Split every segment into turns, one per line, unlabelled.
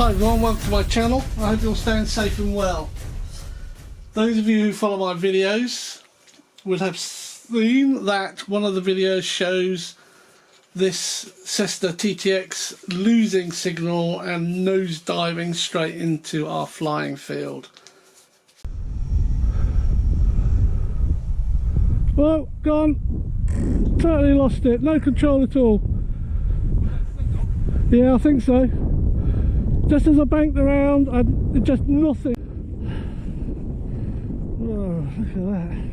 Hi everyone, welcome to my channel. I hope you're staying safe and well. Those of you who follow my videos would have seen that one of the videos shows this Cessna TTX losing signal and nose diving straight into our flying field. Well, gone. Totally lost it. No control at all. Yeah, I think so. Just as I banked around, just nothing. Oh, look at that.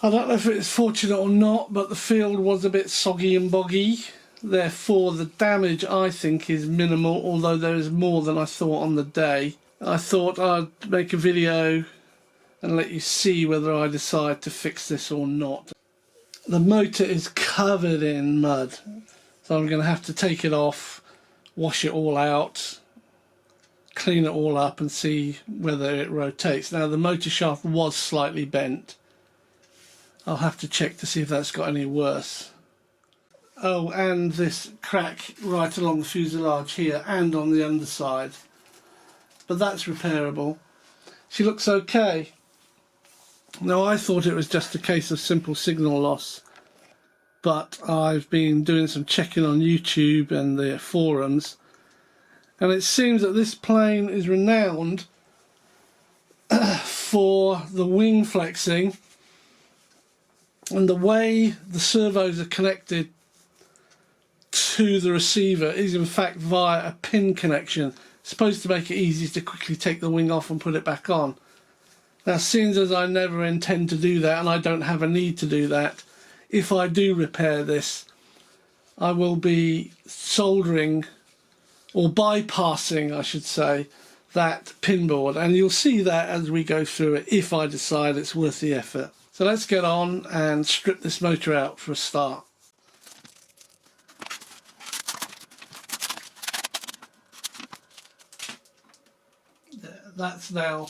I don't know if it's fortunate or not, but the field was a bit soggy and boggy. Therefore, the damage, I think, is minimal, although there is more than I thought on the day. I thought I'd make a video and let you see whether I decide to fix this or not. The motor is covered in mud, so I'm going to have to take it off, wash it all out, clean it all up and see whether it rotates. Now, the motor shaft was slightly bent. I'll have to check to see if that's got any worse. Oh, and this crack right along the fuselage here and on the underside. But that's repairable. She looks okay. Now, I thought it was just a case of simple signal loss, but I've been doing some checking on YouTube and the forums, and it seems that this plane is renowned for the wing flexing, and the way the servos are connected to the receiver is in fact via a pin connection. It's supposed to make it easy to quickly take the wing off and put it back on. Now, seeing as I never intend to do that and I don't have a need to do that, if I do repair this, I will be soldering, or bypassing I should say, that pin board, and you'll see that as we go through it if I decide it's worth the effort. So let's get on and strip this motor out for a start. That's now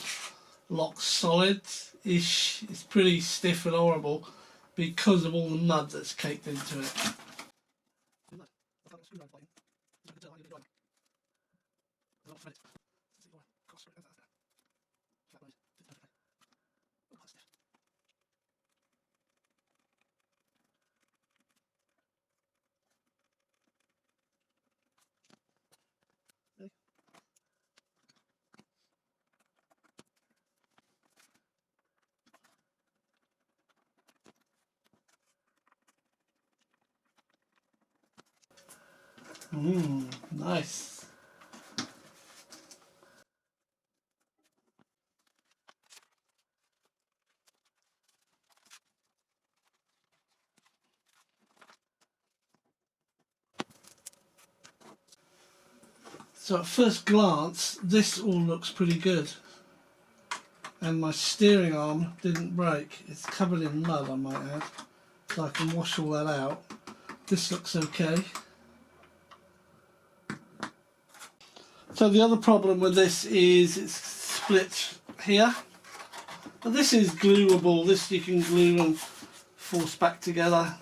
locked solid-ish. It's pretty stiff and horrible because of all the mud that's caked into it. Nice. So at first glance, this all looks pretty good. And my steering arm didn't break. It's covered in mud, I might add, so I can wash all that out. This looks okay. So the other problem with this is it's split here. But this is gluable. This you can glue and force back together.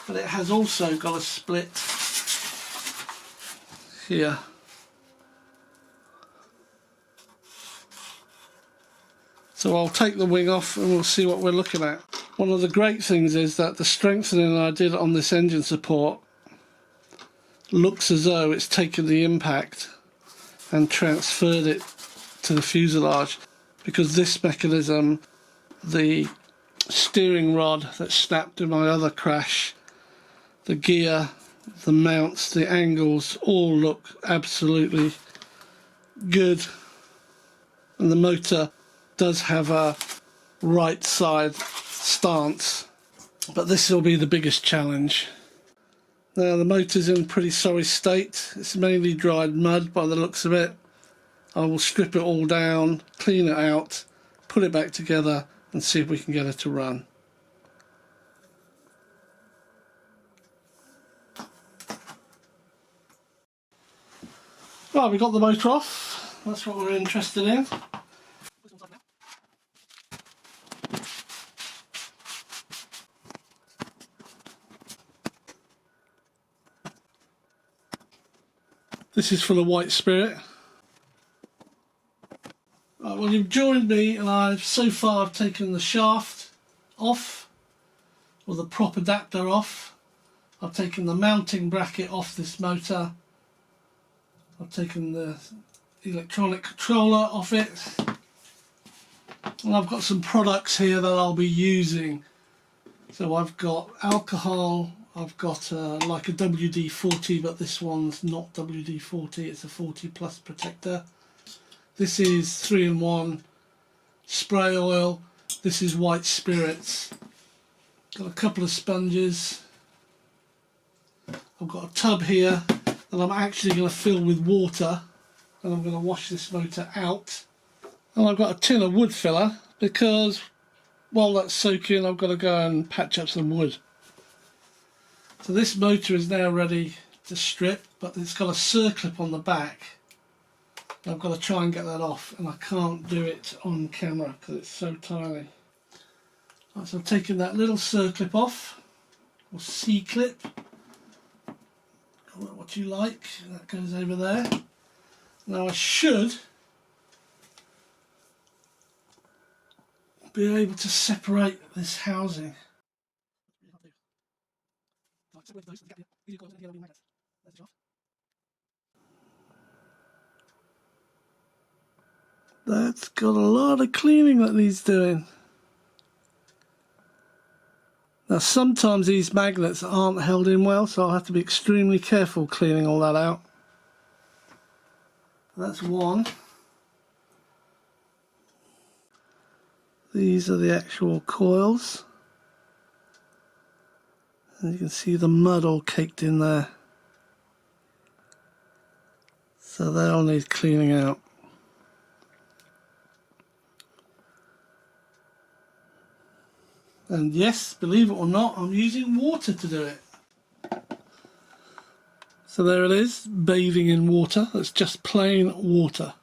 but it has also got a split here. So I'll take the wing off and we'll see what we're looking at. One of the great things is that the strengthening I did on this engine support looks as though it's taken the impact and transferred it to the fuselage, because this mechanism, the steering rod that snapped in my other crash, the gear, the mounts, the angles all look absolutely good, and the motor does have a right side stance, but this will be the biggest challenge. Now the motor's in a pretty sorry state. It's mainly dried mud by the looks of it. I will strip it all down, clean it out, put it back together and see if we can get it to run. Right, we got the motor off. That's what we're interested in. This is for the white spirit. Right, well, you've joined me, and so far I've taken the shaft off, or the prop adapter off. I've taken the mounting bracket off this motor. I've taken the electronic controller off it. And I've got some products here that I'll be using. So I've got alcohol, I've got like a WD-40, but this one's not WD-40, it's a 40 plus protector. This is 3-in-1 spray oil, this is white spirits. Got a couple of sponges. I've got a tub here that I'm actually going to fill with water, and I'm going to wash this motor out. And I've got a tin of wood filler, because while that's soaking I've got to go and patch up some wood. So this motor is now ready to strip, but it's got a circlip on the back. I've got to try and get that off, and I can't do it on camera because it's so tiny. Right, so I've taken that little circlip off, or C-clip, call it what you like. That goes over there. Now I should be able to separate this housing. That's got a lot of cleaning that needs doing. Now sometimes these magnets aren't held in well, so I'll have to be extremely careful cleaning all that out. That's one. These are the actual coils. And you can see the mud all caked in there. So they all need cleaning out. And yes, believe it or not, I'm using water to do it. So there it is, bathing in water. That's just plain water.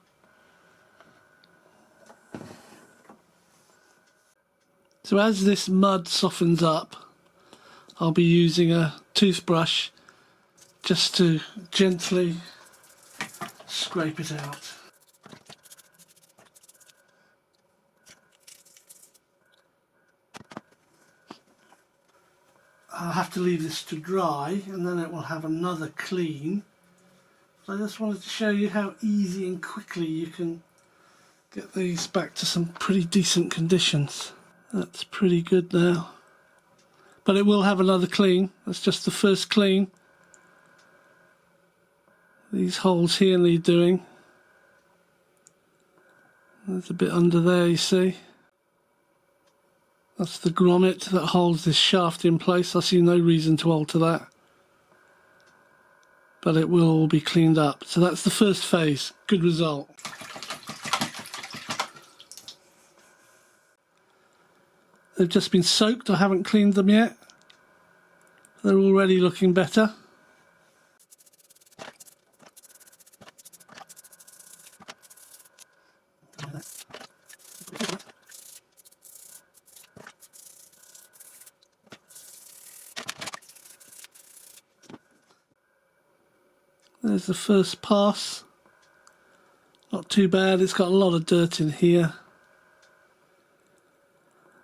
So as this mud softens up, I'll be using a toothbrush just to gently scrape it out. I'll have to leave this to dry, and then it will have another clean. So I just wanted to show you how easy and quickly you can get these back to some pretty decent conditions. That's pretty good now. But it will have another clean. That's just the first clean. These holes here need doing. There's a bit under there, you see. That's the grommet that holds this shaft in place. I see no reason to alter that. But it will all be cleaned up. So that's the first phase. Good result. They've just been soaked. I haven't cleaned them yet. They're already looking better. There's the first pass. Not too bad, it's got a lot of dirt in here.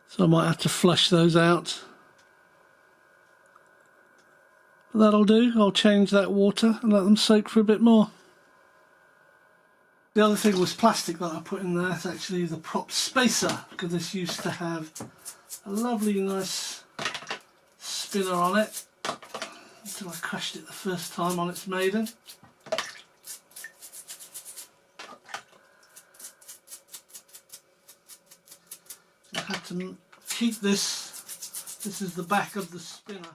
So I might have to flush those out. But that'll do, I'll change that water and let them soak for a bit more. The other thing was plastic that I put in there. It's actually the prop spacer, because this used to have a lovely nice spinner on it until I crashed it the first time on its maiden. I had to keep this. This is the back of the spinner.